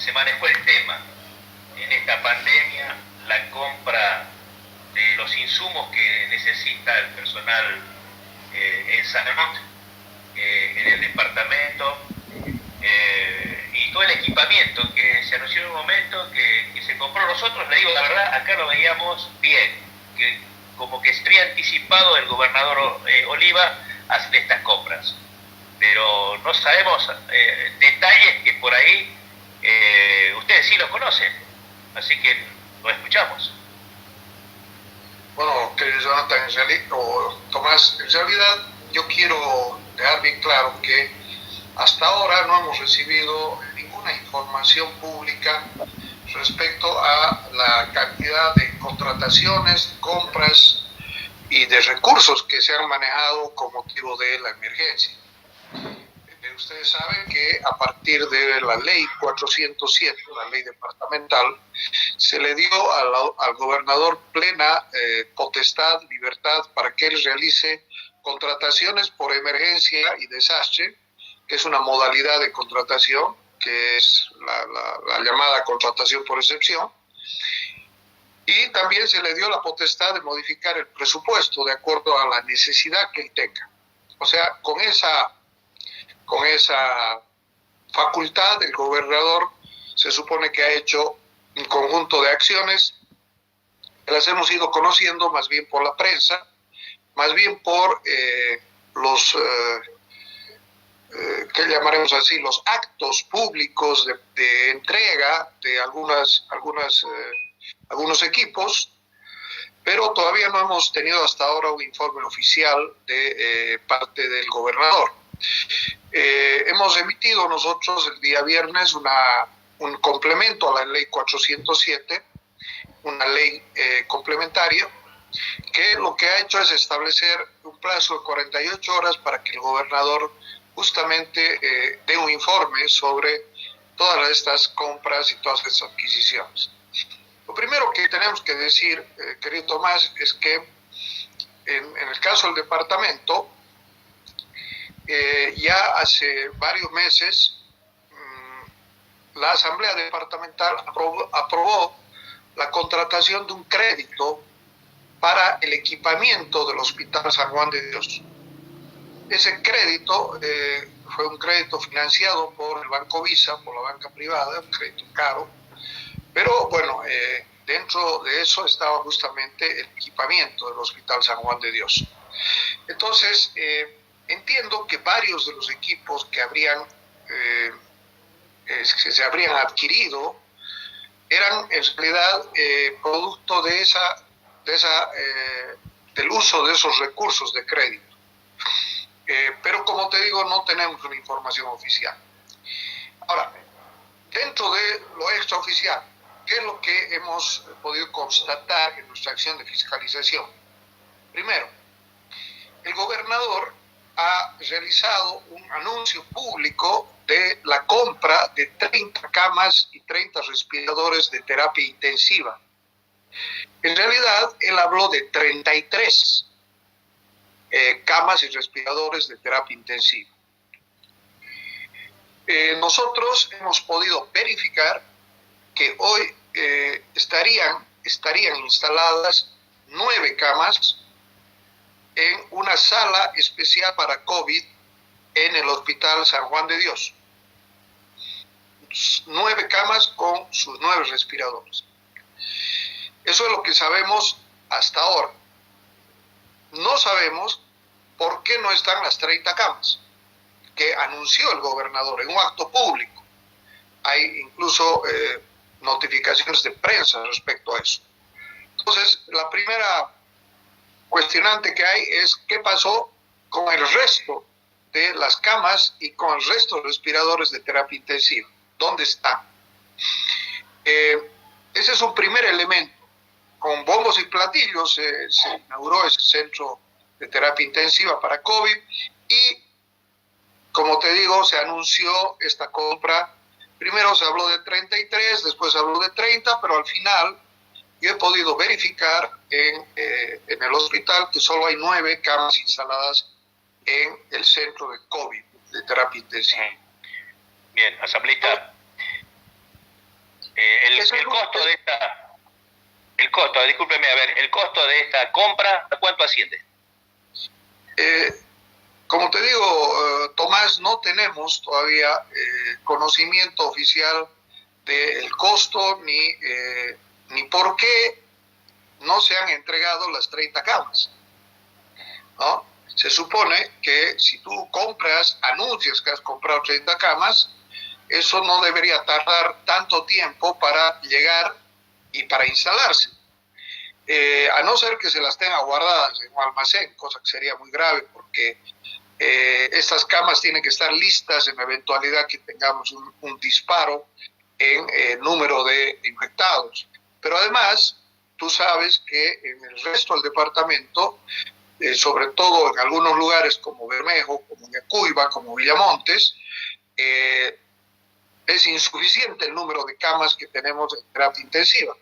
se manejó el tema en esta pandemia, la compra de los insumos que necesita el personal en salud, en el departamento, y todo el equipamiento que se anunció en un momento que se compró. Nosotros, le digo la verdad, acá lo veíamos bien, que como que estaría anticipado el gobernador Oliva a hacer estas compras, pero no sabemos detalles que por ahí ustedes sí los conocen, así que lo escuchamos. Bueno, querido Jonathan, Tomás, en realidad yo quiero dejar bien claro que hasta ahora no hemos recibido ninguna información pública respecto a la cantidad de contrataciones, compras y de recursos que se han manejado con motivo de la emergencia. Ustedes saben que a partir de la ley 407, la ley departamental, se le dio al gobernador plena potestad, libertad para que él realice contrataciones por emergencia y desastre, que es una modalidad de contratación, que es la llamada contratación por excepción, y también se le dio la potestad de modificar el presupuesto de acuerdo a la necesidad que él tenga. O sea, con esa facultad, el gobernador se supone que ha hecho un conjunto de acciones que las hemos ido conociendo más bien por la prensa, más bien por ¿qué llamaremos así? Los actos públicos de entrega de algunos equipos, pero todavía no hemos tenido hasta ahora un informe oficial de parte del gobernador. Hemos emitido nosotros el día viernes un complemento a la ley 407, una ley complementaria, que lo que ha hecho es establecer un plazo de 48 horas para que el gobernador justamente dé un informe sobre todas estas compras y todas estas adquisiciones. Lo primero que tenemos que decir, querido Tomás, es que en el caso del departamento, ya hace varios meses la Asamblea Departamental aprobó la contratación de un crédito para el equipamiento del Hospital San Juan de Dios. Ese crédito fue un crédito financiado por el Banco Visa, por la banca privada, un crédito caro, pero bueno, dentro de eso estaba justamente el equipamiento del Hospital San Juan de Dios. Entonces, entiendo que varios de los equipos que se habrían adquirido eran en realidad producto del uso de esos recursos de crédito. Pero como te digo, no tenemos una información oficial. Ahora, dentro de lo extraoficial, ¿qué es lo que hemos podido constatar en nuestra acción de fiscalización? Primero, el gobernador ha realizado un anuncio público de la compra de 30 camas y 30 respiradores de terapia intensiva. En realidad, él habló de 33 camas y respiradores de terapia intensiva. Nosotros hemos podido verificar que hoy estarían instaladas 9 camas en una sala especial para COVID en el Hospital San Juan de Dios. 9 camas con sus 9 respiradores. Eso es lo que sabemos hasta ahora. No sabemos por qué no están las 30 camas que anunció el gobernador en un acto público. Hay incluso notificaciones de prensa respecto a eso. Entonces, la primera cuestionante que hay es qué pasó con el resto de las camas y con el resto de respiradores de terapia intensiva. ¿Dónde están? Ese es un primer elemento. Con bombos y platillos se inauguró ese centro de terapia intensiva para COVID y, como te digo, se anunció esta compra. Primero se habló de 33, después se habló de 30, pero al final yo he podido verificar en el hospital que solo hay 9 camas instaladas en el centro de COVID, de terapia intensiva. Bien, asambleísta, El costo de esta... El costo, discúlpeme, a ver, el costo de esta compra, ¿a cuánto asciende? Como te digo, Tomás, no tenemos todavía conocimiento oficial del costo ni por qué no se han entregado las 30 camas, ¿no? Se supone que si tú anuncias que has comprado 30 camas, eso no debería tardar tanto tiempo para llegar y para instalarse. A no ser que se las tenga guardadas en un almacén, cosa que sería muy grave porque estas camas tienen que estar listas en la eventualidad que tengamos un disparo en número de infectados. Pero además, tú sabes que en el resto del departamento, sobre todo en algunos lugares como Bermejo, como Yacuiba, como Villamontes, es insuficiente el número de camas que tenemos en terapia intensiva.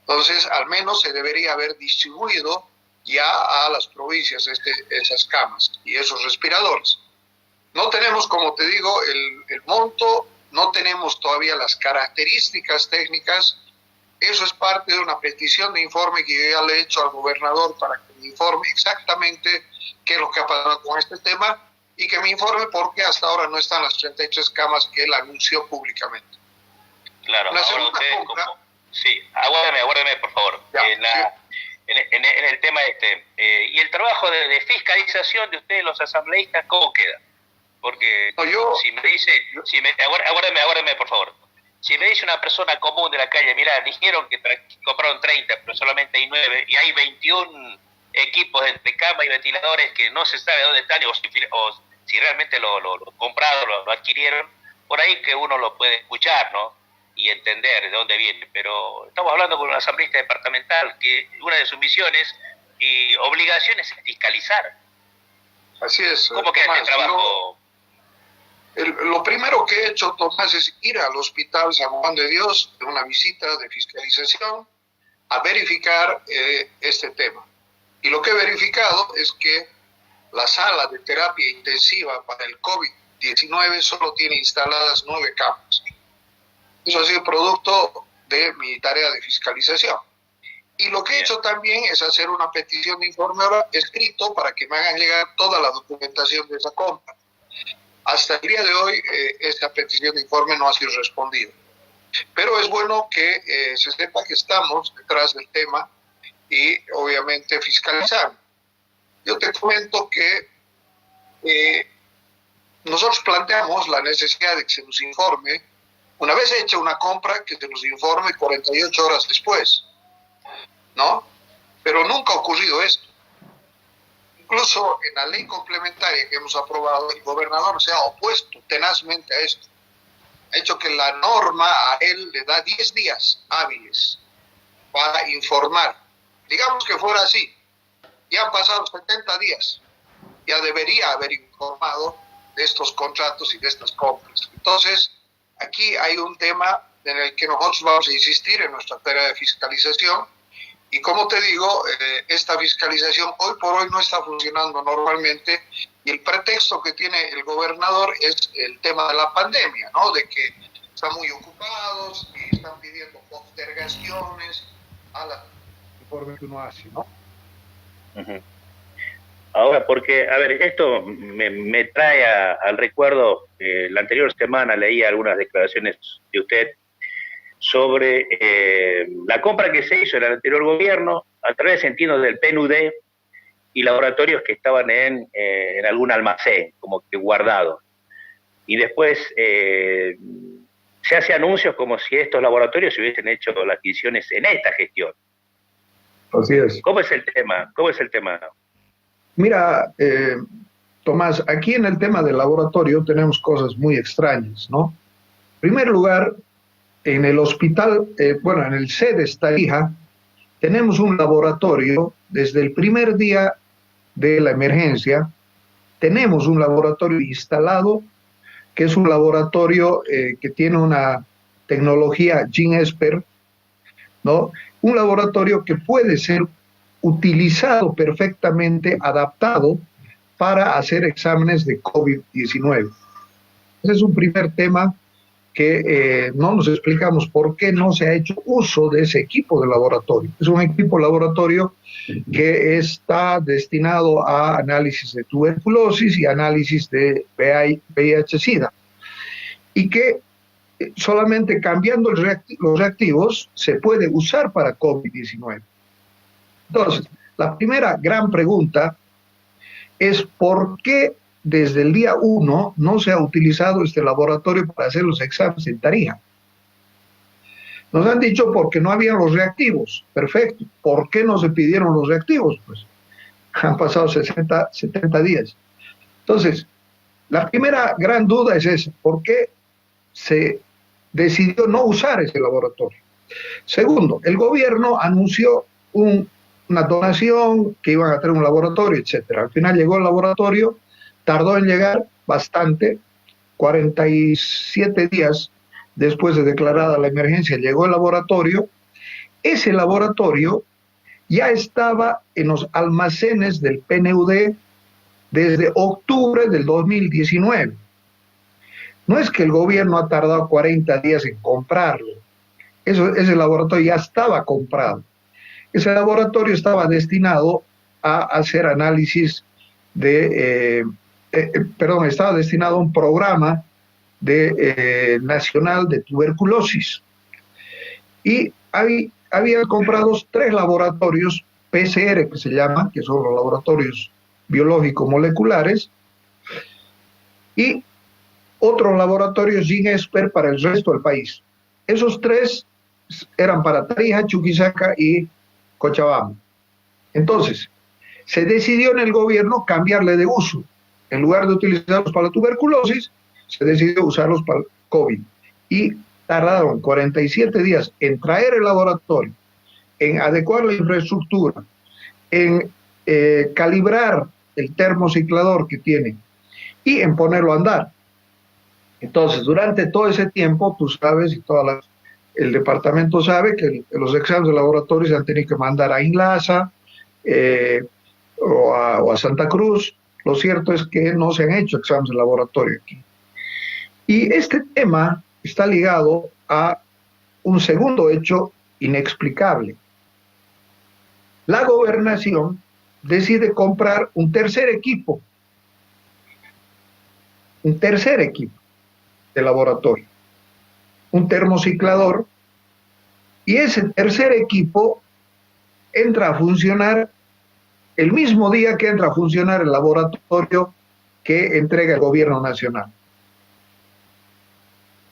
Entonces, al menos se debería haber distribuido ya a las provincias esas camas y esos respiradores. No tenemos, como te digo, el monto, no tenemos todavía las características técnicas. Eso es parte de una petición de informe que yo ya le he hecho al gobernador para que me informe exactamente qué es lo que ha pasado con este tema y que me informe por qué hasta ahora no están las 33 camas que él anunció públicamente. Claro, la segunda compra... Sí, aguárdeme, por favor. En el tema y el trabajo de fiscalización de ustedes, los asambleístas, ¿cómo queda? Porque si me dice, aguárdeme, por favor. Si me dice una persona común de la calle, mira, dijeron que compraron 30, pero solamente hay 9, y hay 21 equipos entre cama y ventiladores que no se sabe dónde están, o si realmente lo compraron, lo adquirieron, por ahí que uno lo puede escuchar, ¿no? Y entender de dónde viene, pero estamos hablando con un asambleísta departamental que una de sus misiones y obligaciones es fiscalizar. Así es. ¿Cómo queda este trabajo? Lo primero que he hecho, Tomás, es ir al Hospital San Juan de Dios en una visita de fiscalización a verificar este tema. Y lo que he verificado es que la sala de terapia intensiva para el COVID-19 solo tiene instaladas 9 camas. Eso ha sido producto de mi tarea de fiscalización. Y lo que he hecho también es hacer una petición de informe escrito para que me hagan llegar toda la documentación de esa compra. Hasta el día de hoy, esta petición de informe no ha sido respondida. Pero es bueno que se sepa que estamos detrás del tema y obviamente fiscalizando. Yo te comento que nosotros planteamos la necesidad de que se nos informe, una vez hecha una compra, que se nos informe 48 horas después, ¿no? Pero nunca ha ocurrido esto. Incluso en la ley complementaria que hemos aprobado, el gobernador se ha opuesto tenazmente a esto. Ha hecho que la norma a él le da 10 días hábiles para informar. Digamos que fuera así. Ya han pasado 70 días. Ya debería haber informado de estos contratos y de estas compras. Entonces, aquí hay un tema en el que nosotros vamos a insistir en nuestra tarea de fiscalización. Y como te digo, esta fiscalización hoy por hoy no está funcionando normalmente y el pretexto que tiene el gobernador es el tema de la pandemia, ¿no? De que están muy ocupados y están pidiendo postergaciones a la informe que uno hace, ¿no? Uh-huh. Ahora, porque, a ver, esto me trae al recuerdo, la anterior semana leí algunas declaraciones de usted sobre la compra que se hizo en el anterior gobierno a través, entiendo, del PNUD y laboratorios que estaban en algún almacén, como que guardados. Y después se hace anuncios como si estos laboratorios se hubiesen hecho las adquisiciones en esta gestión. Así es. ¿Cómo es el tema? Mira, Tomás, aquí en el tema del laboratorio tenemos cosas muy extrañas, ¿no? En primer lugar, en el hospital, en el CEDES Tarija, tenemos un laboratorio desde el primer día de la emergencia. Tenemos un laboratorio instalado, que es un laboratorio que tiene una tecnología GeneSper, ¿no? Un laboratorio que puede ser utilizado perfectamente, adaptado para hacer exámenes de COVID-19. Ese es un primer tema que no nos explicamos por qué no se ha hecho uso de ese equipo de laboratorio. Es un equipo de laboratorio que está destinado a análisis de tuberculosis y análisis de VIH-Sida, y que solamente cambiando los reactivos se puede usar para COVID-19. Entonces, la primera gran pregunta es por qué desde el día 1 no se ha utilizado este laboratorio para hacer los exámenes en Tarija. Nos han dicho porque no habían los reactivos. Perfecto. ¿Por qué no se pidieron los reactivos? Pues han pasado 70 días. Entonces, la primera gran duda es esa. ¿Por qué se decidió no usar ese laboratorio? Segundo, el gobierno anunció una donación, que iban a tener un laboratorio, etcétera. Al final llegó el laboratorio, tardó en llegar bastante, 47 días después de declarada la emergencia llegó el laboratorio. Ese laboratorio ya estaba en los almacenes del PNUD desde octubre del 2019. No es que el gobierno ha tardado 40 días en comprarlo. Ese laboratorio ya estaba comprado. Ese laboratorio estaba destinado a hacer análisis estaba destinado a un programa nacional de tuberculosis. Y había comprado 3 laboratorios PCR, que se llaman, que son los laboratorios biológico-moleculares, y otros laboratorios GINESPER para el resto del país. Esos 3 eran para Tarija, Chuquisaca y Cochabamba. Entonces, se decidió en el gobierno cambiarle de uso. En lugar de utilizarlos para la tuberculosis, se decidió usarlos para el COVID. Y tardaron 47 días en traer el laboratorio, en adecuar la infraestructura, en calibrar el termociclador que tiene y en ponerlo a andar. Entonces, durante todo ese tiempo, tú sabes, y el departamento sabe que los exámenes de laboratorio se han tenido que mandar a INLASA o a Santa Cruz. Lo cierto es que no se han hecho exámenes de laboratorio aquí. Y este tema está ligado a un segundo hecho inexplicable. La gobernación decide comprar un tercer equipo de laboratorio, un termociclador, y ese tercer equipo entra a funcionar el mismo día que entra a funcionar el laboratorio que entrega el gobierno nacional.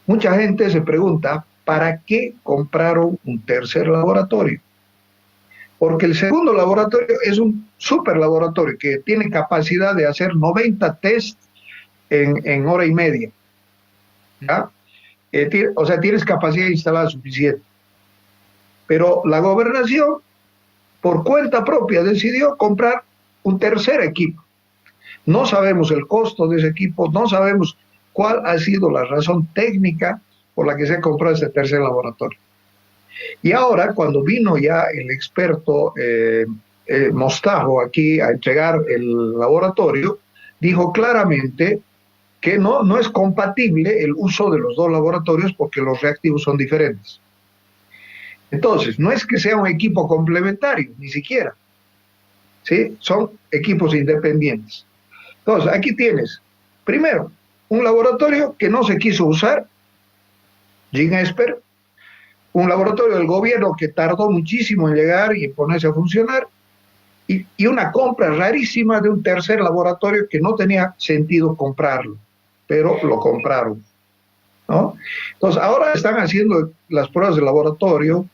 Mucha gente se pregunta, ¿para qué compraron un tercer laboratorio? Porque el segundo laboratorio es un super laboratorio que tiene capacidad de hacer 90 test en hora y media. ¿Ya? O sea, tienes capacidad instalada suficiente. Pero la gobernación, por cuenta propia, decidió comprar un tercer equipo. No sabemos el costo de ese equipo, no sabemos cuál ha sido la razón técnica por la que se compró este tercer laboratorio. Y ahora, cuando vino ya el experto Mostajo aquí a entregar el laboratorio, dijo claramente que no es compatible el uso de los 2 laboratorios porque los reactivos son diferentes. Entonces, no es que sea un equipo complementario, ni siquiera. ¿Sí? Son equipos independientes. Entonces, aquí tienes, primero, un laboratorio que no se quiso usar, GINESPER, un laboratorio del gobierno que tardó muchísimo en llegar y en ponerse a funcionar, y una compra rarísima de un tercer laboratorio que no tenía sentido comprarlo, pero lo compraron, ¿no? Entonces, ahora están haciendo las pruebas de laboratorio.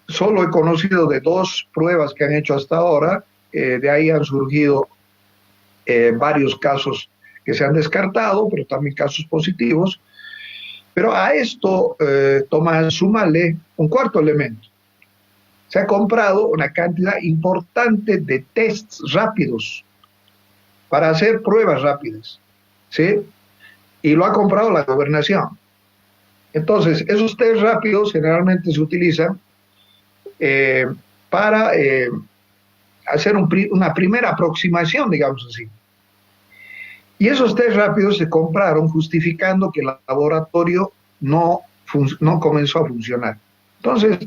Solo he conocido de 2 pruebas que han hecho hasta ahora, de ahí han surgido varios casos que se han descartado, pero también casos positivos. Pero a esto, Tomás, súmale un cuarto elemento. Se ha comprado una cantidad importante de tests rápidos para hacer pruebas rápidas, ¿sí? Y lo ha comprado la gobernación. Entonces, esos test rápidos generalmente se utilizan para hacer una primera aproximación, digamos así. Y esos test rápidos se compraron justificando que el laboratorio no comenzó a funcionar. Entonces,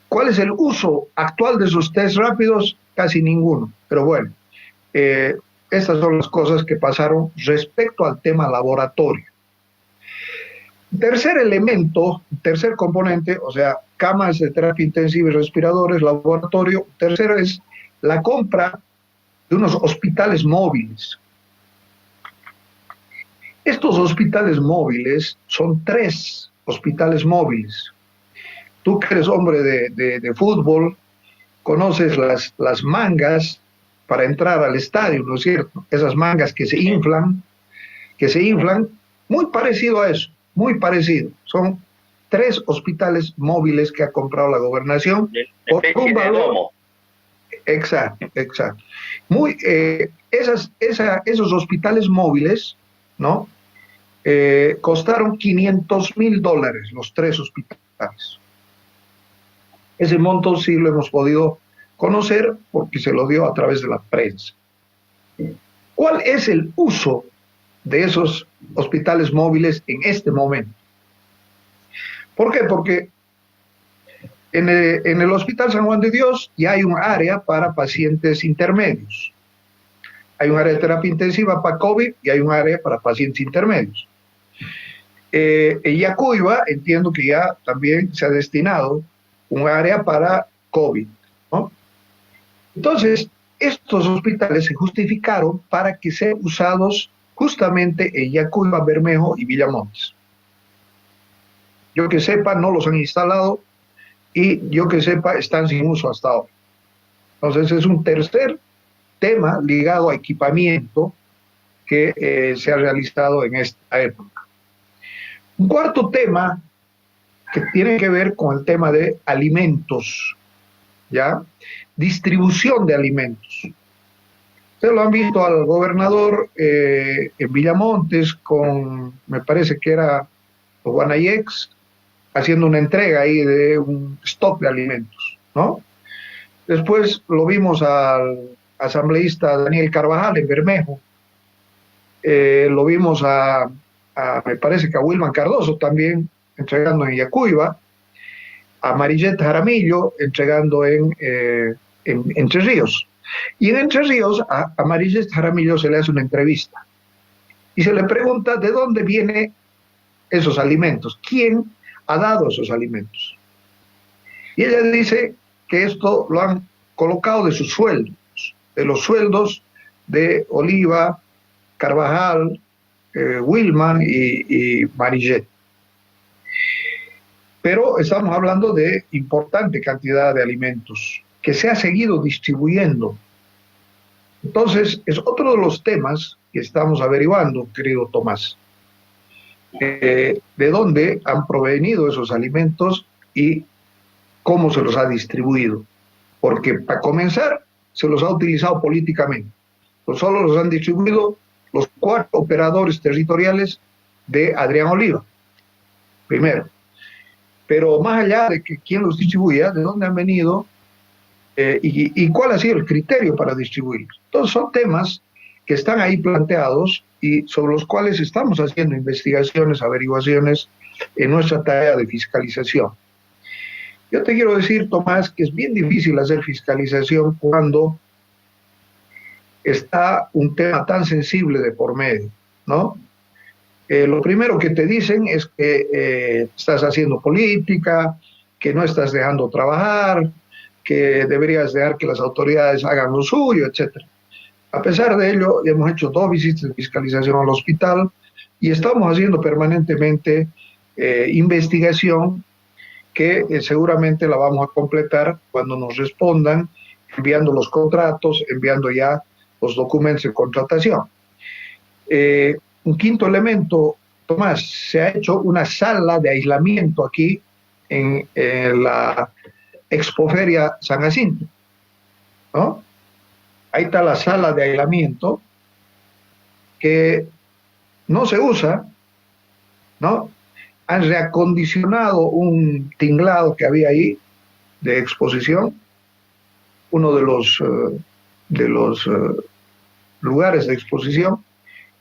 ¿cuál es el uso actual de esos test rápidos? Casi ninguno. Pero bueno, estas son las cosas que pasaron respecto al tema laboratorio. Tercer elemento, tercer componente, o sea, camas de terapia intensiva y respiradores, laboratorio. Tercero es la compra de unos hospitales móviles. Estos hospitales móviles son 3 hospitales móviles. Tú que eres hombre de fútbol, conoces las mangas para entrar al estadio, ¿no es cierto? Esas mangas que se inflan, muy parecido a eso, muy parecido. Son 3 hospitales móviles que ha comprado la gobernación por un valor. Exacto. Esos hospitales móviles, ¿no? Costaron $500,000 los 3 hospitales. Ese monto sí lo hemos podido conocer porque se lo dio a través de la prensa. ¿Cuál es el uso de esos hospitales móviles en este momento? ¿Por qué? Porque en el Hospital San Juan de Dios ya hay un área para pacientes intermedios. Hay un área de terapia intensiva para COVID y hay un área para pacientes intermedios. En Yacuiba entiendo que ya también se ha destinado un área para COVID, ¿no? Entonces, estos hospitales se justificaron para que sean usados justamente en Yacuiba, Bermejo y Villamontes. Yo que sepa, no los han instalado y yo que sepa, están sin uso hasta ahora. Entonces, es un tercer tema ligado a equipamiento que se ha realizado en esta época. Un cuarto tema que tiene que ver con el tema de alimentos, ¿ya? Distribución de alimentos. Ustedes lo han visto al gobernador en Villamontes con, me parece que era Guanayex, haciendo una entrega ahí de un stock de alimentos, ¿no? Después lo vimos al asambleísta Daniel Carvajal en Bermejo, lo vimos me parece que a Wilman Cardoso también entregando en Yacuiba, a Marillet Jaramillo entregando en Entre Ríos. Y en Entre Ríos a Marillet Jaramillo se le hace una entrevista y se le pregunta de dónde vienen esos alimentos, quién ha dado esos alimentos. Y ella dice que esto lo han colocado de sus sueldos, de los sueldos de Oliva, Carvajal, Wilman y Marillet. Pero estamos hablando de importante cantidad de alimentos que se ha seguido distribuyendo. Entonces, es otro de los temas que estamos averiguando, querido Tomás. De dónde han provenido esos alimentos y cómo se los ha distribuido. Porque, para comenzar, se los ha utilizado políticamente. Solo los han distribuido los 4 operadores territoriales de Adrián Oliva, primero. Pero más allá de que quién los distribuía, de dónde han venido y cuál ha sido el criterio para distribuirlos. Entonces son temas que están ahí planteados y sobre los cuales estamos haciendo investigaciones, averiguaciones en nuestra tarea de fiscalización. Yo te quiero decir, Tomás, que es bien difícil hacer fiscalización cuando está un tema tan sensible de por medio, ¿no? Lo primero que te dicen es que estás haciendo política, que no estás dejando trabajar, que deberías dejar que las autoridades hagan lo suyo, etc. A pesar de ello, hemos hecho 2 visitas de fiscalización al hospital y estamos haciendo permanentemente investigación que seguramente la vamos a completar cuando nos respondan, enviando los contratos, enviando ya los documentos de contratación. Un quinto elemento, Tomás, se ha hecho una sala de aislamiento aquí en la Expoferia San Jacinto, ¿no? Ahí está la sala de aislamiento que no se usa, ¿no? Han reacondicionado un tinglado que había ahí de exposición. Uno de los lugares de exposición,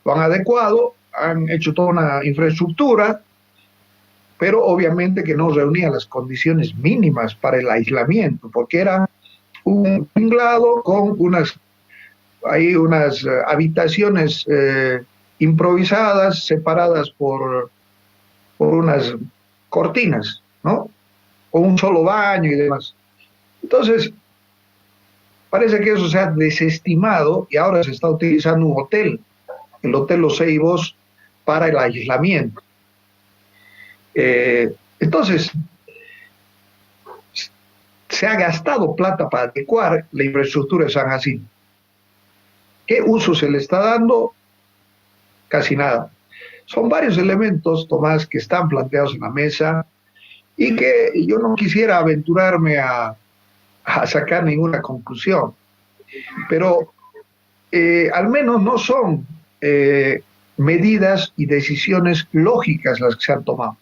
lo han adecuado, han hecho toda una infraestructura, pero obviamente que no reunía las condiciones mínimas para el aislamiento, porque era un tinglado con unas habitaciones improvisadas, separadas por unas cortinas, ¿no? Con un solo baño y demás. Entonces, parece que eso se ha desestimado y ahora se está utilizando un hotel, el Hotel Los Ceibos, para el aislamiento. Entonces, se ha gastado plata para adecuar la infraestructura de San Jacinto. ¿Qué uso se le está dando? Casi nada. Son varios elementos, Tomás, que están planteados en la mesa y que yo no quisiera aventurarme a sacar ninguna conclusión, pero al menos no son medidas y decisiones lógicas las que se han tomado.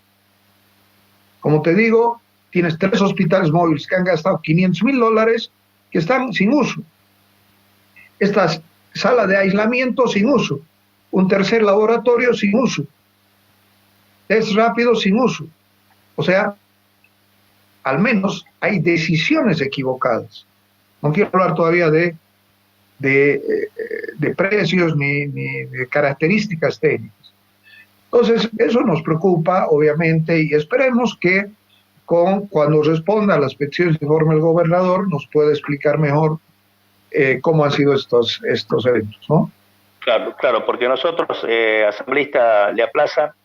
Como te digo, tienes 3 hospitales móviles que han gastado $500,000 que están sin uso. Esta sala de aislamiento sin uso. Un tercer laboratorio sin uso. Test rápido sin uso. O sea, al menos hay decisiones equivocadas. No quiero hablar todavía de precios ni de características técnicas. Entonces, eso nos preocupa, obviamente, y esperemos que cuando responda a las peticiones que informe el gobernador nos pueda explicar mejor cómo han sido estos eventos, ¿no? Claro, porque nosotros, asambleísta Lea Plaza,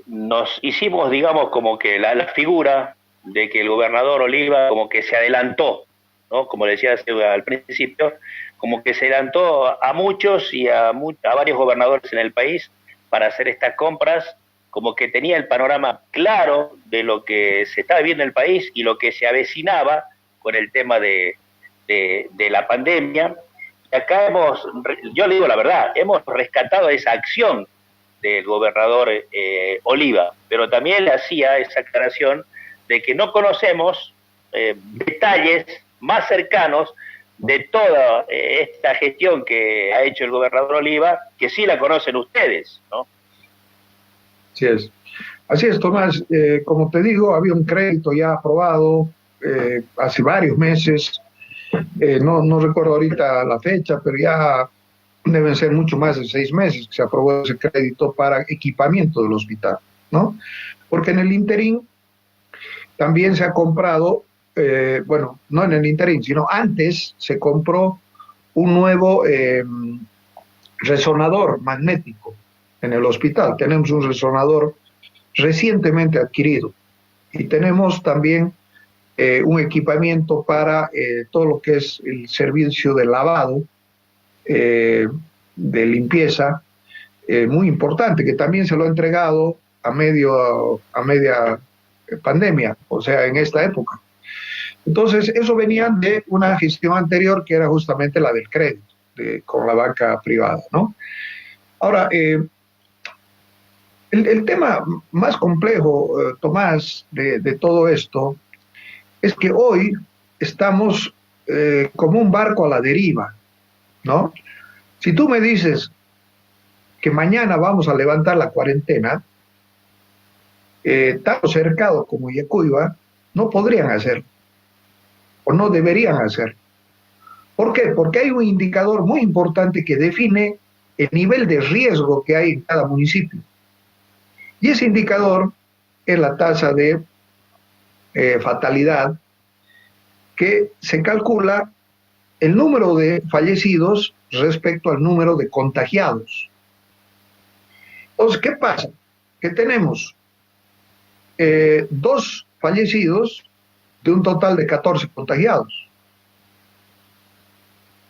nos hicimos, digamos, como que la figura de que el gobernador Oliva como que se adelantó, ¿no? Como le decía al principio, como que se adelantó a muchos y a varios gobernadores en el país para hacer estas compras, como que tenía el panorama claro de lo que se estaba viviendo en el país y lo que se avecinaba con el tema de la pandemia. Y acá yo le digo la verdad, hemos rescatado esa acción del gobernador Oliva, pero también le hacía esa aclaración de que no conocemos detalles más cercanos de toda esta gestión que ha hecho el gobernador Oliva, que sí la conocen ustedes, ¿no? Así es, Tomás. Como te digo, había un crédito ya aprobado hace varios meses. No recuerdo ahorita la fecha, pero ya deben ser mucho más de 6 meses que se aprobó ese crédito para equipamiento del hospital, ¿no? Porque en el interín también se ha comprado, bueno, no en el interín, sino antes se compró un nuevo resonador magnético en el hospital. Tenemos un resonador recientemente adquirido y tenemos también un equipamiento para todo lo que es el servicio de lavado, de limpieza, muy importante, que también se lo ha entregado a media pandemia, o sea, en esta época. Entonces, eso venía de una gestión anterior que era justamente la del crédito, con la banca privada, ¿no? Ahora, el tema más complejo, Tomás, de todo esto, es que hoy estamos como un barco a la deriva, ¿no? Si tú me dices que mañana vamos a levantar la cuarentena, tanto Cercado como Yacuiba no podrían hacerlo, o no deberían hacerlo. ¿Por qué? Porque hay un indicador muy importante que define el nivel de riesgo que hay en cada municipio. Y ese indicador es la tasa de fatalidad, que se calcula el número de fallecidos respecto al número de contagiados. Entonces, ¿qué pasa? Que tenemos 2 fallecidos de un total de 14 contagiados.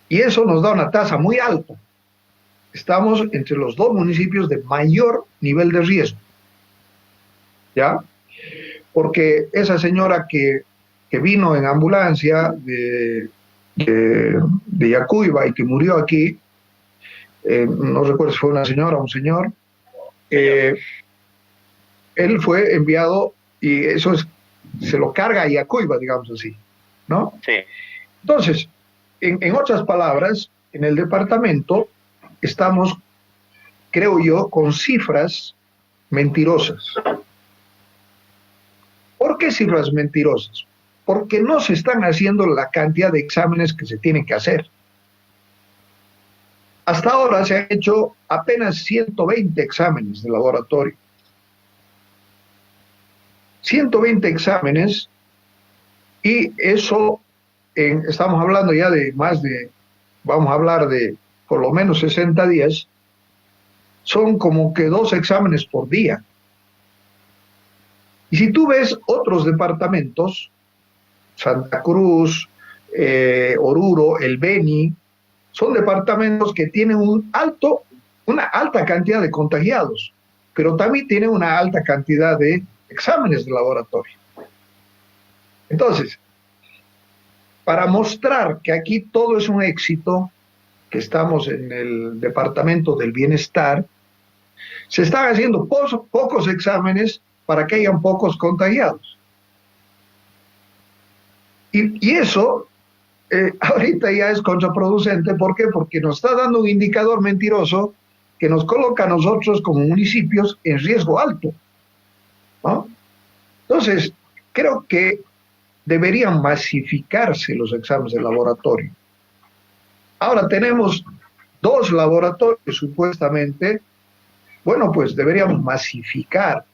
Y eso nos da una tasa muy alta. Estamos entre los 2 municipios de mayor nivel de riesgo. ¿Ya? Porque esa señora que vino en ambulancia de Yacuiba y que murió aquí, no recuerdo si fue una señora o un señor, él fue enviado y eso se lo carga a Yacuiba, digamos así, ¿no? Sí. Entonces, en otras palabras, en el departamento estamos, creo yo, con cifras mentirosas. ¿Por qué cifras mentirosas? Porque no se están haciendo la cantidad de exámenes que se tienen que hacer. Hasta ahora se han hecho apenas 120 exámenes de laboratorio. 120 exámenes, y eso, estamos hablando ya de más de, vamos a hablar de por lo menos 60 días, son como que 2 exámenes por día. Y si tú ves otros departamentos, Santa Cruz, Oruro, el Beni, son departamentos que tienen una alta cantidad de contagiados, pero también tienen una alta cantidad de exámenes de laboratorio. Entonces, para mostrar que aquí todo es un éxito, que estamos en el departamento del bienestar, se están haciendo pocos exámenes para que hayan pocos contagiados. Y eso ahorita ya es contraproducente. ¿Por qué? Porque nos está dando un indicador mentiroso que nos coloca a nosotros como municipios en riesgo alto, ¿no? Entonces, creo que deberían masificarse los exámenes de laboratorio. Ahora tenemos 2 laboratorios supuestamente. Bueno, pues deberíamos masificar.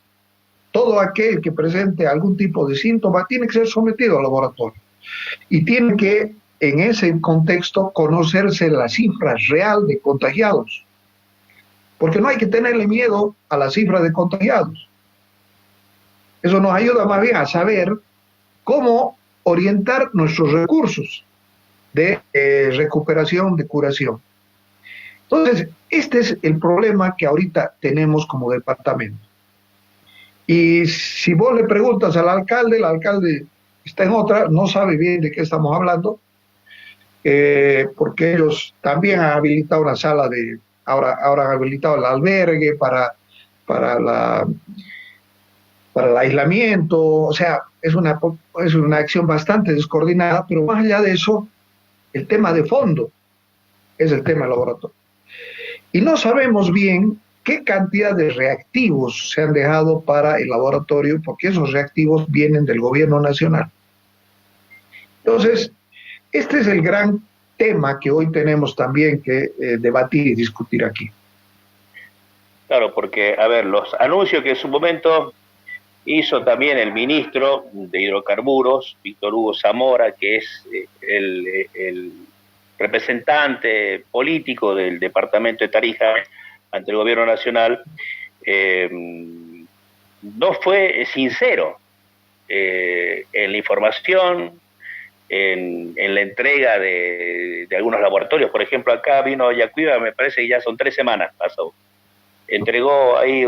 Todo aquel que presente algún tipo de síntoma tiene que ser sometido al laboratorio. Y tiene que, en ese contexto, conocerse la cifra real de contagiados. Porque no hay que tenerle miedo a la cifra de contagiados. Eso nos ayuda más bien a saber cómo orientar nuestros recursos de recuperación, de curación. Entonces, este es el problema que ahorita tenemos como departamento. Y si vos le preguntas al alcalde, el alcalde está en otra, no sabe bien de qué estamos hablando, porque ellos también han habilitado una sala de, ahora han habilitado el albergue para el aislamiento. O sea, es una acción bastante descoordinada, pero más allá de eso, el tema de fondo es el tema del laboratorio. Y no sabemos bien qué cantidad de reactivos se han dejado para el laboratorio, porque esos reactivos vienen del gobierno nacional. Entonces, este es el gran tema que hoy tenemos también que debatir y discutir aquí. Claro, porque, a ver, los anuncios que en su momento hizo también el ministro de Hidrocarburos, Víctor Hugo Zamora, que es el representante político del departamento de Tarija ante el gobierno nacional, no fue sincero en la información, en la entrega de algunos laboratorios. Por ejemplo, acá vino Yacuiba, me parece que ya son 3 semanas pasó. Entregó ahí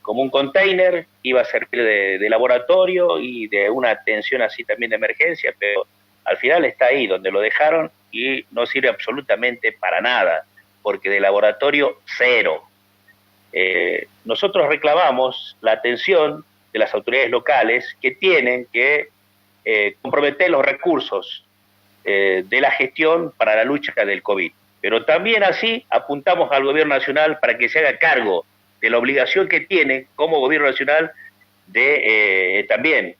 como un container, iba a servir de laboratorio y de una atención así también de emergencia, pero al final está ahí donde lo dejaron y no sirve absolutamente para nada, porque de laboratorio cero. Nosotros reclamamos la atención de las autoridades locales que tienen que comprometer los recursos de la gestión para la lucha del COVID. Pero también así apuntamos al gobierno nacional para que se haga cargo de la obligación que tiene como gobierno nacional de también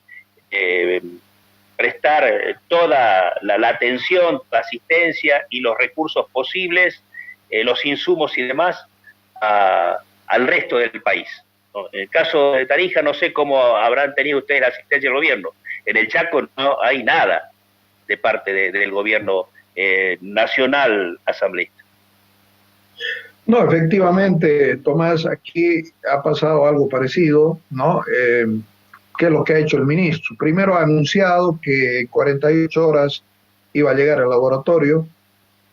prestar toda la atención, la asistencia y los recursos posibles, los insumos y demás al resto del país, ¿no? En el caso de Tarija, no sé cómo habrán tenido ustedes la asistencia del gobierno. En el Chaco no hay nada de parte del gobierno nacional asambleísta. No, efectivamente, Tomás, aquí ha pasado algo parecido, ¿no? ¿Qué es lo que ha hecho el ministro? Primero ha anunciado que en 48 horas iba a llegar al laboratorio,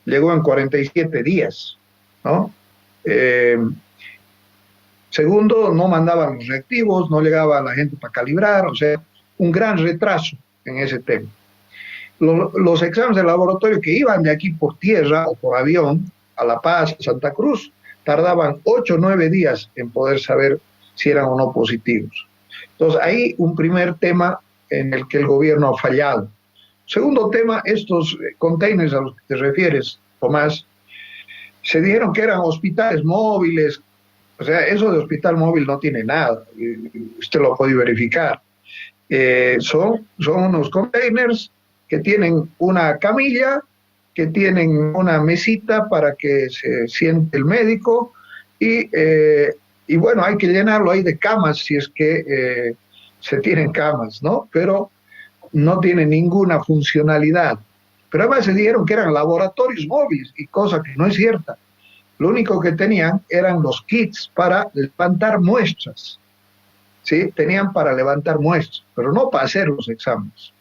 llegó en 47 días, ¿no? Segundo, no mandaban los reactivos, no llegaba la gente para calibrar, o sea, un gran retraso en ese tema. Los exámenes de laboratorio que iban de aquí por tierra o por avión a La Paz, a Santa Cruz, tardaban 8 o 9 días en poder saber si eran o no positivos. Entonces, ahí un primer tema en el que el gobierno ha fallado. Segundo tema, estos containers a los que te refieres, Tomás, se dijeron que eran hospitales móviles. O sea, eso de hospital móvil no tiene nada, usted lo puede verificar. Son unos containers que tienen una camilla, que tienen una mesita para que se siente el médico y bueno, hay que llenarlo ahí de camas si es que se tienen camas, ¿no? Pero no tiene ninguna funcionalidad. Pero además se dijeron que eran laboratorios móviles y cosa que no es cierta. Lo único que tenían eran los kits para levantar muestras, ¿sí? Tenían para levantar muestras, pero no para hacer los exámenes.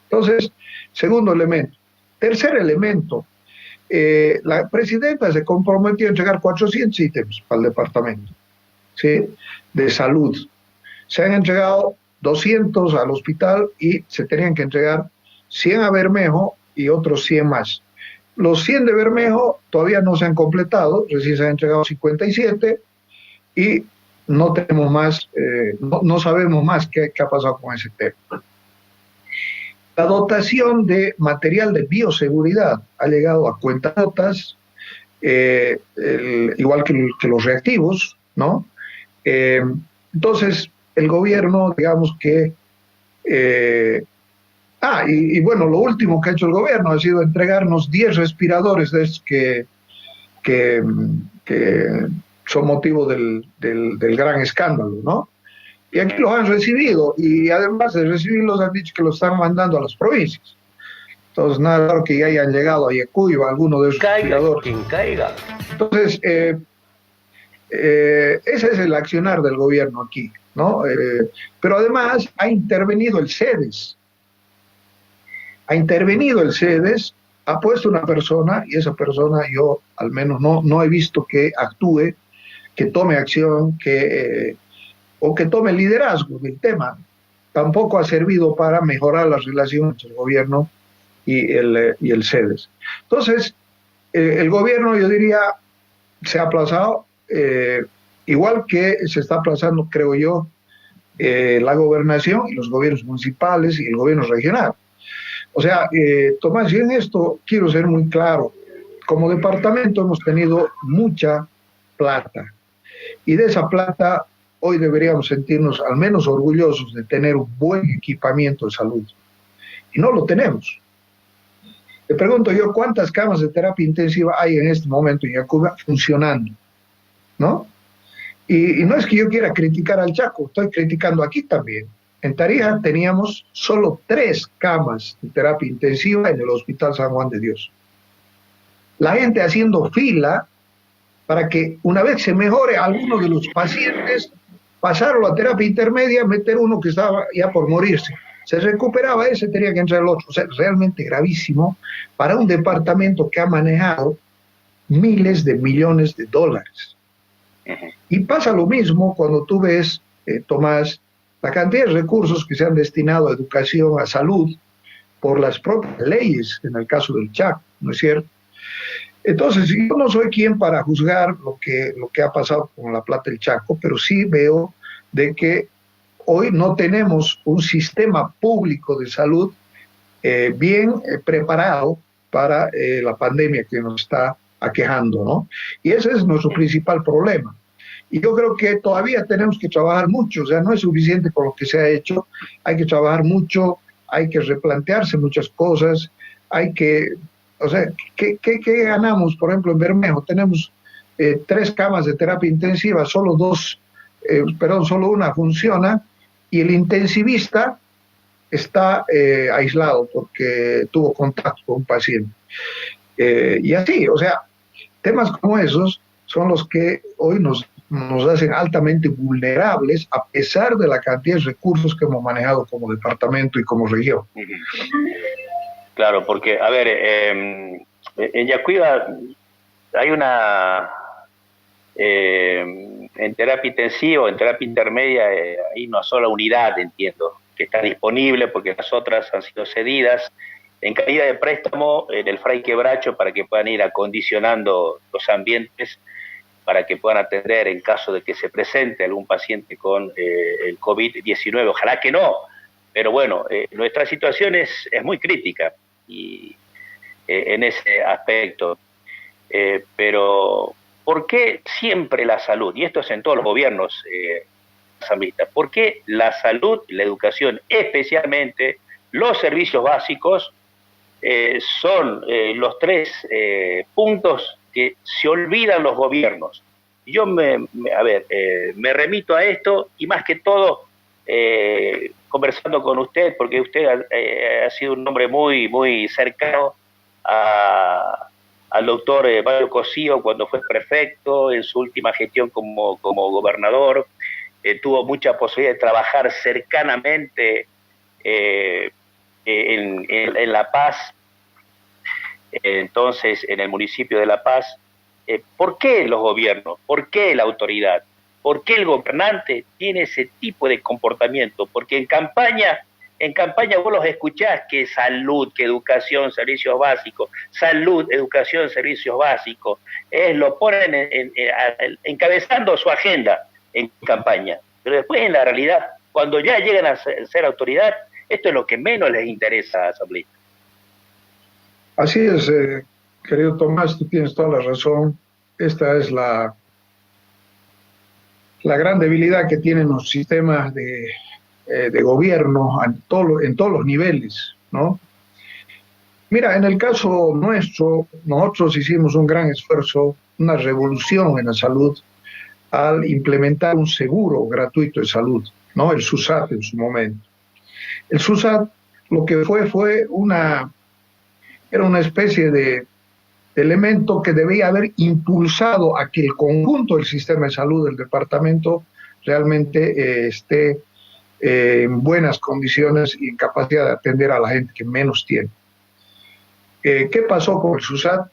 Entonces, segundo elemento. Tercer elemento, la presidenta se comprometió a entregar 400 ítems para el departamento, ¿sí? De salud. Se han entregado 200 al hospital y se tenían que entregar 100 a Bermejo y otros 100 más. Los 100 de Bermejo todavía no se han completado, recién se han entregado 57 y no tenemos más, no sabemos más qué ha pasado con ese tema. La dotación de material de bioseguridad ha llegado a cuentagotas, igual que los reactivos, ¿no? Entonces, el gobierno, digamos que... y bueno, lo último que ha hecho el gobierno ha sido entregarnos 10 respiradores de estos que son motivo del gran escándalo, ¿no? Y aquí los han recibido, y además de recibirlos han dicho que los están mandando a las provincias. Entonces, nada raro que ya hayan llegado a Yacuiba alguno de esos respiradores. Quien caiga. Entonces, ese es el accionar del gobierno aquí, ¿no? Pero además ha intervenido el CEDES. Ha puesto una persona, y esa persona yo al menos no he visto que actúe, que tome acción, o que tome liderazgo del tema. Tampoco ha servido para mejorar las relaciones entre el gobierno y el CEDES. Entonces, el gobierno, yo diría, se ha aplazado, igual que se está aplazando, creo yo, la gobernación y los gobiernos municipales y el gobierno regional. O sea, Tomás, y en esto quiero ser muy claro. Como departamento hemos tenido mucha plata. Y de esa plata hoy deberíamos sentirnos al menos orgullosos de tener un buen equipamiento de salud. Y no lo tenemos. Le pregunto yo, ¿cuántas camas de terapia intensiva hay en este momento en Yacuiba funcionando? ¿No? Y no es que yo quiera criticar al Chaco, estoy criticando aquí también. En Tarija teníamos solo 3 camas de terapia intensiva en el Hospital San Juan de Dios. La gente haciendo fila para que una vez se mejore alguno de los pacientes, pasarlo a terapia intermedia, meter uno que estaba ya por morirse. Se recuperaba ese, tenía que entrar el otro. O sea, realmente gravísimo para un departamento que ha manejado miles de millones de dólares. Y pasa lo mismo cuando tú ves, Tomás, la cantidad de recursos que se han destinado a educación, a salud, por las propias leyes, en el caso del Chaco, ¿no es cierto? Entonces, yo no soy quien para juzgar lo que ha pasado con la plata del Chaco, pero sí veo de que hoy no tenemos un sistema público de salud bien preparado para la pandemia que nos está aquejando, ¿no? Y ese es nuestro principal problema. Y yo creo que todavía tenemos que trabajar mucho, o sea, no es suficiente con lo que se ha hecho, hay que trabajar mucho, hay que replantearse muchas cosas, hay que, o sea, ¿qué ganamos? Por ejemplo, en Bermejo tenemos 3 camas de terapia intensiva, solo una funciona, y el intensivista está aislado porque tuvo contacto con un paciente. Y así, o sea, temas como esos son los que hoy nos hacen altamente vulnerables a pesar de la cantidad de recursos que hemos manejado como departamento y como región. Claro, porque, a ver, en Yacuiba hay en terapia intensiva, en terapia intermedia, hay una sola unidad, entiendo, que está disponible porque las otras han sido cedidas en calidad de préstamo en el Fray Quebracho para que puedan ir acondicionando los ambientes para que puedan atender en caso de que se presente algún paciente con el COVID-19. Ojalá que no, pero bueno, nuestra situación es muy crítica y en ese aspecto. pero ¿por qué siempre la salud? Y esto es en todos los gobiernos asambleístas. ¿Por qué la salud, la educación, especialmente los servicios básicos, son los tres puntos que se olvidan los gobiernos? Yo me remito a esto y más que todo conversando con usted, porque usted ha sido un hombre muy cercano al doctor Mario Cosío cuando fue prefecto, en su última gestión como gobernador, tuvo mucha posibilidad de trabajar cercanamente en La Paz, entonces en el municipio de La Paz. ¿Por qué los gobiernos? ¿Por qué la autoridad? ¿Por qué el gobernante tiene ese tipo de comportamiento? Porque en campaña vos los escuchás que salud, que educación, servicios básicos, salud, educación, servicios básicos, lo ponen encabezando su agenda en campaña. Pero después en la realidad, cuando ya llegan a ser autoridad, esto es lo que menos les interesa a asambleístas. Así es, querido Tomás, tú tienes toda la razón. Esta es la gran debilidad que tienen los sistemas de gobierno en todos los niveles, ¿no? Mira, en el caso nuestro, nosotros hicimos un gran esfuerzo, una revolución en la salud, al implementar un seguro gratuito de salud, ¿no? El SUSAT en su momento. El SUSAT lo que era una especie de elemento que debía haber impulsado a que el conjunto del sistema de salud del departamento realmente esté en buenas condiciones y en capacidad de atender a la gente que menos tiene. ¿Qué pasó con el SUSAT?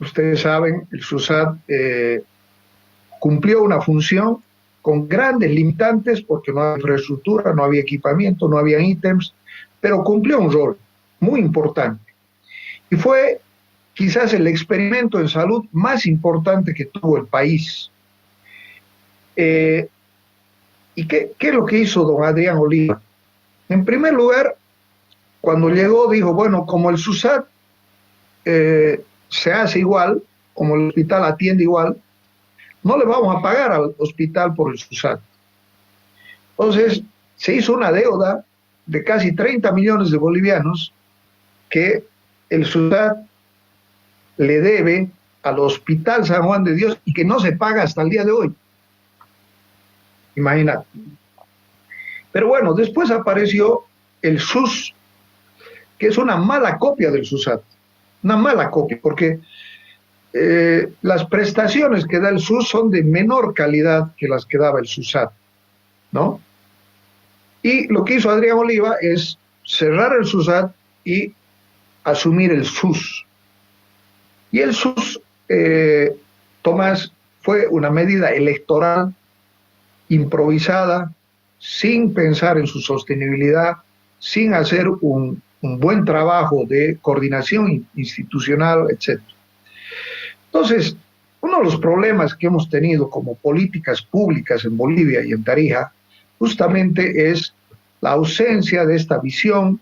Ustedes saben, el SUSAT cumplió una función con grandes limitantes porque no había infraestructura, no había equipamiento, no había ítems, pero cumplió un rol muy importante. Y fue quizás el experimento en salud más importante que tuvo el país. ¿Y qué es lo que hizo don Adrián Oliva? En primer lugar, cuando llegó dijo, bueno, como el SUSAT se hace igual, como el hospital atiende igual, no le vamos a pagar al hospital por el SUSAT. Entonces, se hizo una deuda de casi 30 millones de bolivianos que el SUSAT le debe al Hospital San Juan de Dios y que no se paga hasta el día de hoy. Imagínate. Pero bueno, después apareció el SUS, que es una mala copia del SUSAT. Una mala copia, porque las prestaciones que da el SUS son de menor calidad que las que daba el SUSAT, ¿no? Y lo que hizo Adrián Oliva es cerrar el SUSAT y asumir el SUS. Y el SUS, Tomás, fue una medida electoral improvisada, sin pensar en su sostenibilidad, sin hacer un buen trabajo de coordinación institucional, etc. Entonces, uno de los problemas que hemos tenido como políticas públicas en Bolivia y en Tarija, justamente es la ausencia de esta visión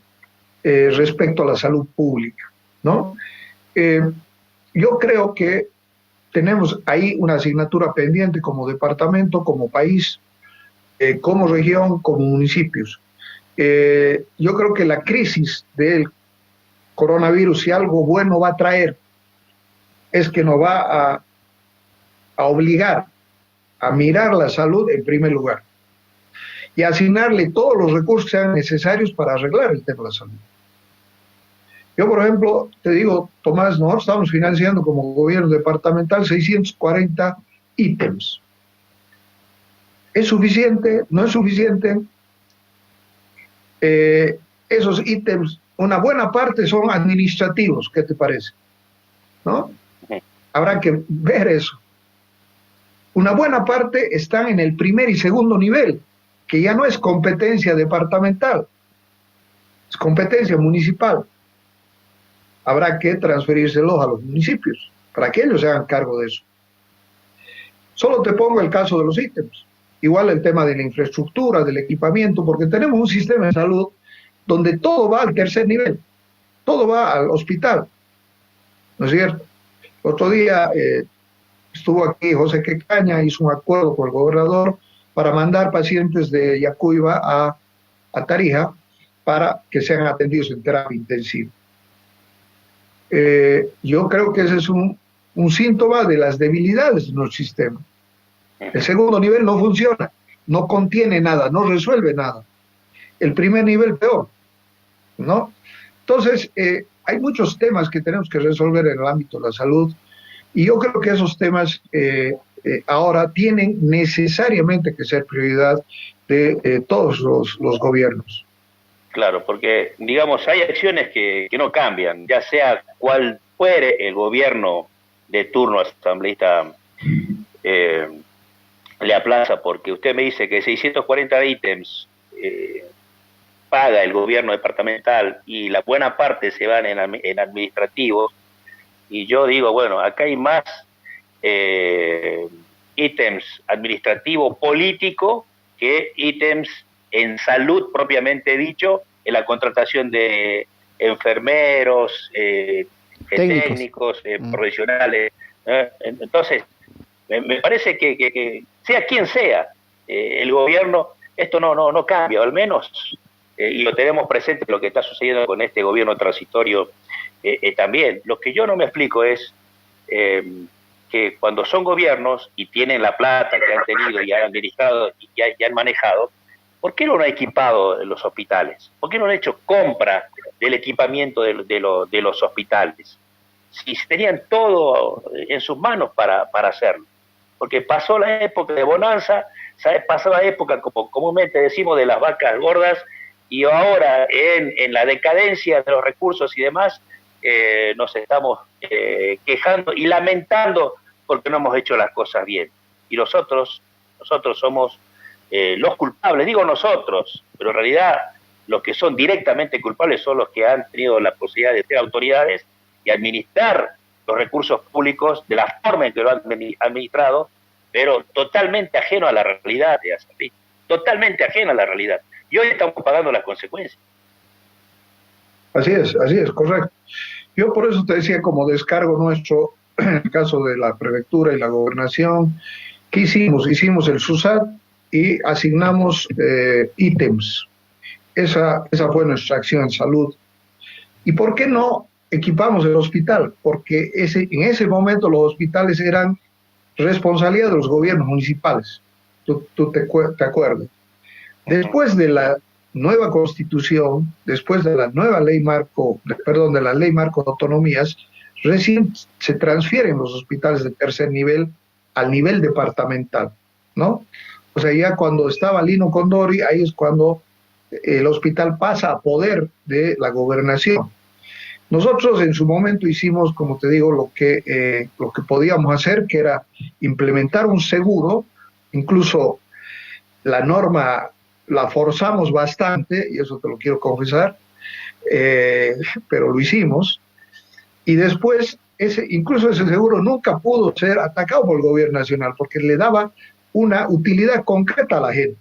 respecto a la salud pública, ¿no? Yo creo que tenemos ahí una asignatura pendiente como departamento, como país, como región, como municipios. Yo creo que la crisis del coronavirus, si algo bueno va a traer, es que nos va a obligar a mirar la salud en primer lugar y asignarle todos los recursos que sean necesarios para arreglar el tema de la salud. Yo, por ejemplo, te digo, Tomás, nosotros estamos financiando como gobierno departamental 640 ítems. ¿Es suficiente? ¿No es suficiente? Esos ítems, una buena parte son administrativos, ¿qué te parece? ¿No? Habrá que ver eso. Una buena parte están en el primer y segundo nivel, que ya no es competencia departamental, es competencia municipal. Habrá que transferírselos a los municipios, para que ellos se hagan cargo de eso. Solo te pongo el caso de los ítems. Igual el tema de la infraestructura, del equipamiento, porque tenemos un sistema de salud donde todo va al tercer nivel, todo va al hospital, ¿no es cierto? Otro día estuvo aquí José Quecaña, hizo un acuerdo con el gobernador para mandar pacientes de Yacuiba a Tarija para que sean atendidos en terapia intensiva. Yo creo que ese es un síntoma de las debilidades de nuestro sistema. El segundo nivel no funciona, no contiene nada, no resuelve nada. El primer nivel peor, ¿no? Entonces, hay muchos temas que tenemos que resolver en el ámbito de la salud y yo creo que esos temas ahora tienen necesariamente que ser prioridad de todos los gobiernos. Claro, porque, digamos, hay acciones que no cambian, ya sea cual fuere el gobierno de turno asambleísta le aplaza, porque usted me dice que 640 ítems paga el gobierno departamental y la buena parte se van en administrativos, y yo digo, bueno, acá hay más ítems administrativo político que ítems en salud propiamente dicho, en la contratación de enfermeros, técnicos profesionales. Entonces, me parece que sea quien sea el gobierno, esto no cambia, o al menos, y lo tenemos presente lo que está sucediendo con este gobierno transitorio también. Lo que yo no me explico es que cuando son gobiernos y tienen la plata que han tenido y han administrado y han manejado, ¿por qué no han equipado los hospitales? ¿Por qué no han hecho compra del equipamiento de los hospitales? Si tenían todo en sus manos para hacerlo. Porque pasó la época de bonanza, pasó la época, como comúnmente decimos, de las vacas gordas, y ahora en la decadencia de los recursos y demás, nos estamos quejando y lamentando porque no hemos hecho las cosas bien. Y nosotros somos los culpables, digo nosotros, pero en realidad los que son directamente culpables son los que han tenido la posibilidad de ser autoridades y administrar los recursos públicos de la forma en que lo han administrado, pero totalmente ajeno a la realidad, totalmente ajeno a la realidad. Y hoy estamos pagando las consecuencias. Así es, correcto. Yo por eso te decía, como descargo nuestro, en el caso de la prefectura y la gobernación, ¿qué hicimos? Hicimos el SUSAT y asignamos ítems. Esa fue nuestra acción en salud. ¿Y por qué no equipamos el hospital? Porque en ese momento los hospitales eran responsabilidad de los gobiernos municipales. Tú te acuerdas. Después de la nueva constitución, después de la nueva ley marco, de la ley marco de autonomías, recién se transfieren los hospitales de tercer nivel al nivel departamental, ¿no? O sea, ya cuando estaba Lino Condori, ahí es cuando el hospital pasa a poder de la gobernación. Nosotros en su momento hicimos, como te digo, lo que podíamos hacer, que era implementar un seguro, incluso la norma la forzamos bastante, y eso te lo quiero confesar, pero lo hicimos, y después incluso ese seguro nunca pudo ser atacado por el gobierno nacional, porque le daba una utilidad concreta a la gente.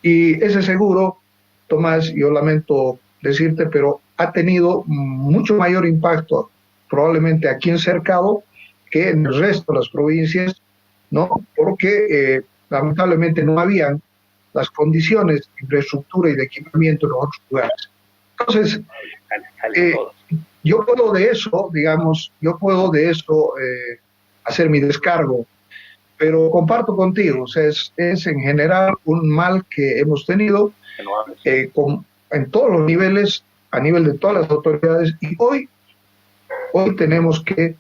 Y ese seguro, Tomás, yo lamento decirte, pero ha tenido mucho mayor impacto probablemente aquí en Cercado que en el resto de las provincias, ¿no? Porque lamentablemente no habían las condiciones de infraestructura y de equipamiento en otros lugares. Entonces, yo puedo de eso hacer mi descargo, pero comparto contigo, o sea, es en general un mal que hemos tenido en todos los niveles, a nivel de todas las autoridades, y hoy tenemos que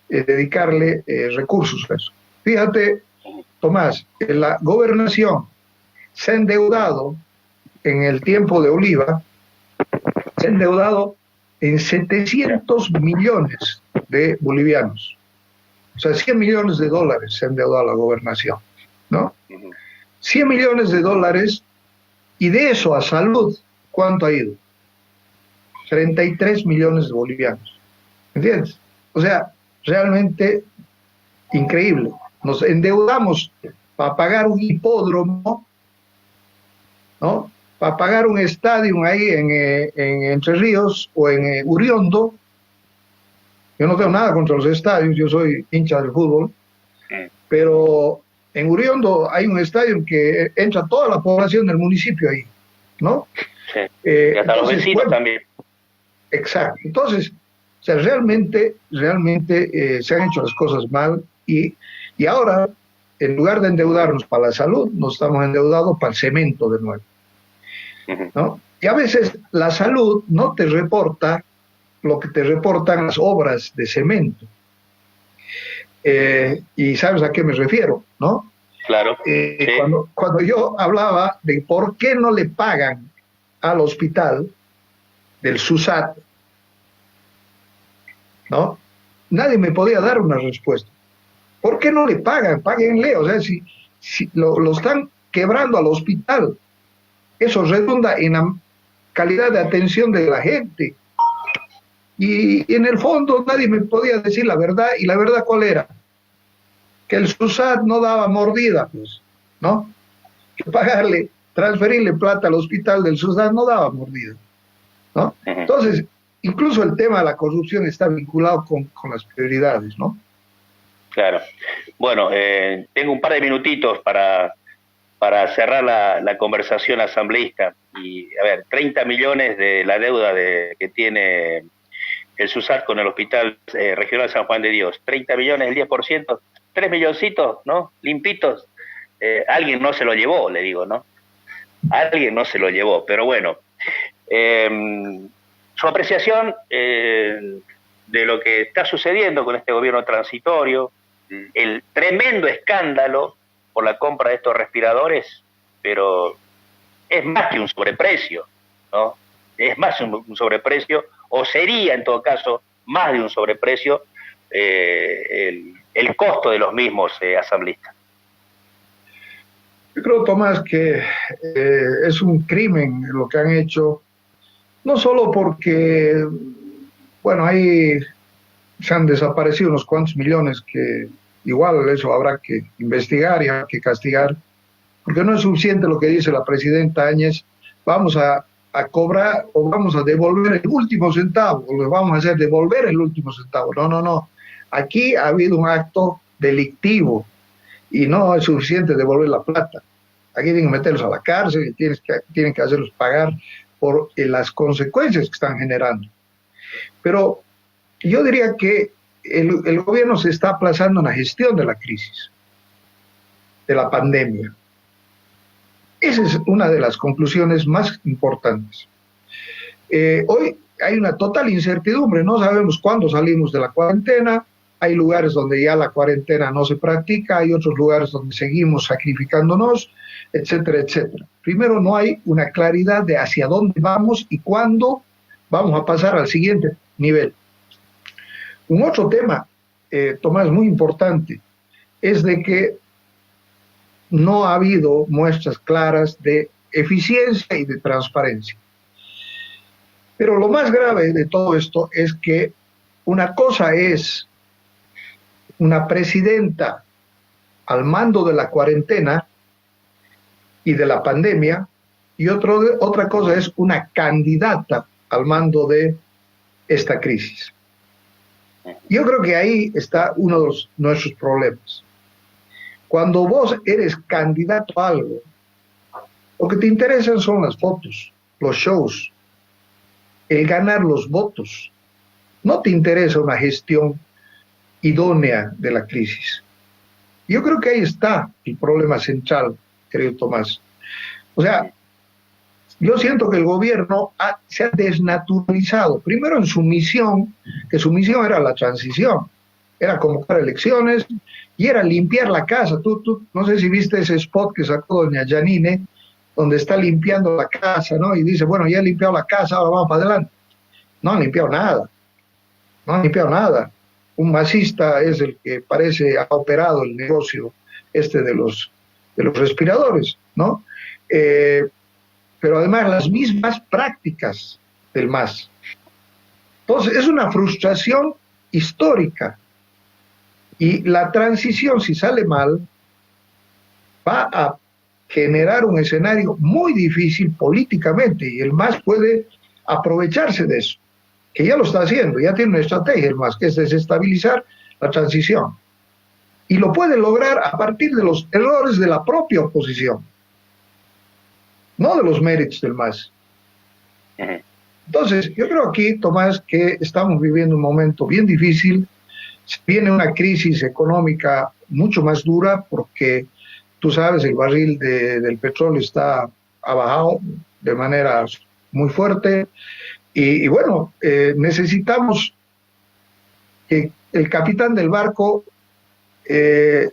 dedicarle recursos a eso. Fíjate, Tomás, la gobernación se ha endeudado en el tiempo de Oliva, se ha endeudado en 700 millones de bolivianos. O sea, 100 millones de dólares se ha endeudado la gobernación, ¿no? 100 millones de dólares, y de eso a salud, ¿cuánto ha ido? 33 millones de bolivianos. ¿Entiendes? O sea, realmente increíble. Nos endeudamos para pagar un hipódromo, ¿no? Para pagar un estadio ahí en Entre Ríos o en Uriondo, Yo no tengo nada contra los estadios, yo soy hincha del fútbol, pero en Uriondo hay un estadio en que entra toda la población del municipio ahí, ¿no? Sí. Y hasta los vecinos bueno, también. Exacto. Entonces, o sea, realmente se han hecho las cosas mal y ahora, en lugar de endeudarnos para la salud, nos estamos endeudando para el cemento de nuevo, ¿no? Y a veces la salud no te reporta lo que te reportan las obras de cemento. Y sabes a qué me refiero, ¿no? Claro. Sí. Cuando yo hablaba de por qué no le pagan al hospital del SUSAT, ¿no? Nadie me podía dar una respuesta. ¿Por qué no le pagan? Páguenle. O sea, si lo están quebrando al hospital, eso redunda en la calidad de atención de la gente. Y en el fondo nadie me podía decir la verdad. ¿Y la verdad cuál era? Que el SUSAT no daba mordida, pues, ¿no? Que pagarle, transferirle plata al hospital del SUSAT no daba mordida, ¿no? Entonces, incluso el tema de la corrupción está vinculado con las prioridades, ¿no? Claro. Bueno, tengo un par de minutitos para cerrar la conversación asambleísta. Y, a ver, 30 millones de la deuda que tiene el SUSAT con el Hospital Regional San Juan de Dios. 30 millones, el 10%, 3 milloncitos, ¿no? Limpitos. Alguien no se lo llevó, le digo, ¿no? Alguien no se lo llevó, pero bueno. Su apreciación de lo que está sucediendo con este gobierno transitorio, el tremendo escándalo por la compra de estos respiradores, pero es más que un sobreprecio, ¿no? Es más un sobreprecio, o sería en todo caso más de un sobreprecio el costo de los mismos asambleístas. Yo creo, Tomás, que es un crimen lo que han hecho, no solo porque, bueno, ahí se han desaparecido unos cuantos millones que igual eso habrá que investigar y habrá que castigar, porque no es suficiente lo que dice la presidenta Áñez, vamos a cobrar o vamos a devolver el último centavo, o le vamos a hacer devolver el último centavo. No. Aquí ha habido un acto delictivo y no es suficiente devolver la plata. Aquí tienen que meterlos a la cárcel y tienen que hacerlos pagar por las consecuencias que están generando. Pero yo diría que el gobierno se está aplazando en la gestión de la crisis, de la pandemia. Esa es una de las conclusiones más importantes. Hoy hay una total incertidumbre, no sabemos cuándo salimos de la cuarentena, hay lugares donde ya la cuarentena no se practica, hay otros lugares donde seguimos sacrificándonos, etcétera, etcétera. Primero, no hay una claridad de hacia dónde vamos y cuándo vamos a pasar al siguiente nivel. Un otro tema, Tomás, muy importante, es de que no ha habido muestras claras de eficiencia y de transparencia. Pero lo más grave de todo esto es que una cosa es una presidenta al mando de la cuarentena y de la pandemia, y otra cosa es una candidata al mando de esta crisis. Yo creo que ahí está uno de nuestros problemas. Cuando vos eres candidato a algo, lo que te interesan son las fotos, los shows, el ganar los votos. No te interesa una gestión idónea de la crisis. Yo creo que ahí está el problema central, querido Tomás. O sea, yo siento que el gobierno se ha desnaturalizado, primero en su misión, que su misión era la transición, era convocar elecciones y era limpiar la casa. Tú no sé si viste ese spot que sacó doña Yanine, donde está limpiando la casa, ¿no? Y dice, bueno, ya he limpiado la casa, ahora vamos para adelante. No han limpiado nada, no han limpiado nada. Un masista es el que parece ha operado el negocio de los respiradores, ¿no? Pero además las mismas prácticas del MAS. Entonces es una frustración histórica y la transición, si sale mal, va a generar un escenario muy difícil políticamente y el MAS puede aprovecharse de eso. que ya lo está haciendo, ya tiene una estrategia más, que es desestabilizar la transición. Y lo puede lograr a partir de los errores de la propia oposición, no de los méritos del MAS. Entonces, yo creo aquí, Tomás, que estamos viviendo un momento bien difícil. Viene una crisis económica mucho más dura porque, tú sabes, el barril del petróleo ha bajado de manera muy fuerte. Y bueno, necesitamos que el capitán del barco deje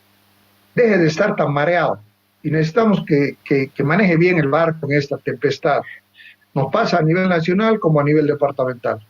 de estar tan mareado. Y necesitamos que maneje bien el barco en esta tempestad. Nos pasa a nivel nacional como a nivel departamental.